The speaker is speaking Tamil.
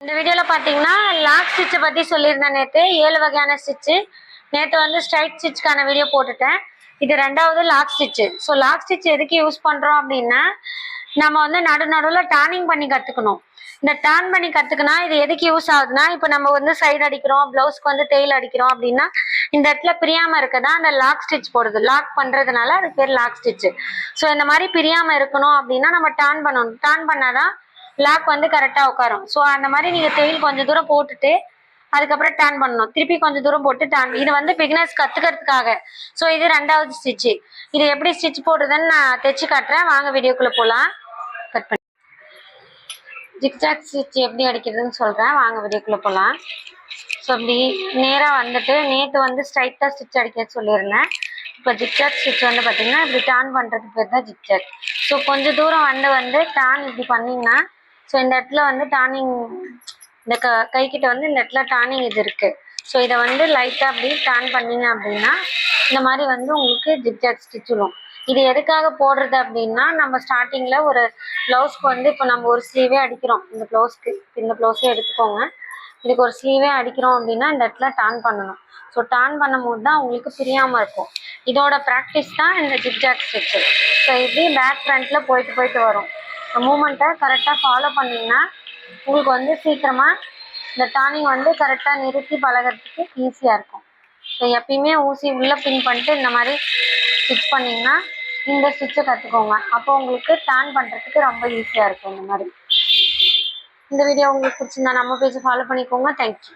இந்த வீடியோல பாத்தீங்கன்னா லாக் ஸ்டிட்ச் பத்தி சொல்லியிருந்தேன். நேற்று 7 வகையான ஸ்டிட்ச். நேற்று வந்து ஸ்ட்ரைட் ஸ்டிட்ச்க்கான வீடியோ போட்டுட்டேன். இது ரெண்டாவது lock stitch. So lock stitch எதுக்கு யூஸ் பண்றோம் அப்படின்னா, நம்ம வந்து நடுவில் டர்னிங் பண்ணி கத்துக்கணும். இந்த டர்ன் பண்ணி கத்துக்கினா இது எதுக்கு யூஸ் ஆகுதுன்னா, இப்போ நம்ம வந்து சைடு அடிக்கிறோம், பிளவுஸ்க்கு வந்து டெய்ல் அடிக்கிறோம் அப்படின்னா இந்த இடத்துல பிரியாம இருக்கதா அந்த லாக் ஸ்டிட்ச் போடுது. லாக் பண்றதுனால அது பேர் லாக் ஸ்டிட்ச். ஸோ இந்த மாதிரி பிரியாம இருக்கணும் அப்படின்னா நம்ம டர்ன் பண்ணணும். டர்ன் பண்ணாதான் லாக் வந்து கரெக்டா உட்காரும். ஸோ அந்த மாதிரி நீங்க டெய்ல் கொஞ்சம் தூரம் போட்டுட்டு அதுக்கப்புறம் டர்ன் பண்ணணும். திருப்பி கொஞ்சம் தூரம் போட்டு டர்ன். இது வந்து பிகினர்ஸ் கத்துக்கிறதுக்காக. ஸோ இது ரெண்டாவது ஸ்டிச். இது எப்படி ஸ்டிச் போடுறதுன்னு நான் தைச்சு காட்டுறேன். வாங்க வீடியோக்குள்ள போலாம். கட் பண்ணி ஜிக்ஜாக் ஸ்டிச் எப்படி அடிக்கிறதுன்னு சொல்றேன். வாங்க வீடியோக்குள்ள போலாம். ஸோ அப்படி நேராக வந்துட்டு நேற்று வந்து ஸ்ட்ரைட்டாக ஸ்டிச் அடிக்க சொல்லியிருந்தேன். இப்போ ஜிக்ஜாக் ஸ்டிச் வந்து பார்த்தீங்கன்னா இப்படி டர்ன் பண்ணுறதுக்கு பேர் தான் ஜிக்ஜாக். ஸோ கொஞ்சம் தூரம் வந்து டர்ன் இப்படி பண்ணிங்கன்னா, ஸோ இந்த இடத்துல வந்து டர்னிங், இந்த கைக்கிட்ட வந்து இந்த இடத்துல டர்னிங் இது இருக்குது. ஸோ இதை வந்து லைட்டாக அப்படி டர்ன் பண்ணிங்க அப்படின்னா இந்த மாதிரி வந்து உங்களுக்கு ஜிக்ஜாக் ஸ்டிச் விடும். இது எதுக்காக போடுறது அப்படின்னா, நம்ம ஸ்டார்டிங்கில் ஒரு ப்ளவுஸ்க்கு வந்து இப்போ நம்ம ஒரு ஸ்லீவே அடிக்கிறோம். இந்த ப்ளவுஸே எடுத்துக்கோங்க. இதுக்கு ஒரு ஸ்லீவே அடிக்கிறோம் அப்படின்னா இந்த இடத்துல டர்ன் பண்ணணும். ஸோ டர்ன் பண்ணும்போது தான் உங்களுக்கு பிரியாமல் இருக்கும். இதோட ப்ராக்டிஸ் தான் இந்த ஜிக்ஜாக் ஸ்டிச். ஸோ இப்படி பேக் ஃப்ரண்ட்டில் போயிட்டு வரும். மூமெண்ட்டை கரெக்டாக ஃபாலோ பண்ணிங்கன்னா உங்களுக்கு வந்து சீக்கிரமாக இந்த டர்னிங் வந்து கரெக்டாக நிறுத்தி பழகிறதுக்கு ஈஸியாக இருக்கும். ஸோ எப்பயுமே ஊசி உள்ளே பின் பண்ணிட்டு இந்த மாதிரி ஸ்டிச் பண்ணிங்கன்னா இந்த ஸ்டிச்சை கற்றுக்கோங்க. அப்போ உங்களுக்கு டர்ன் பண்ணுறதுக்கு ரொம்ப ஈஸியாக இருக்கும். இந்த மாதிரி இந்த வீடியோ உங்களுக்கு பிடிச்சிருந்தா நம்ம பேஜை ஃபாலோ பண்ணிக்கோங்க. தேங்க்யூ.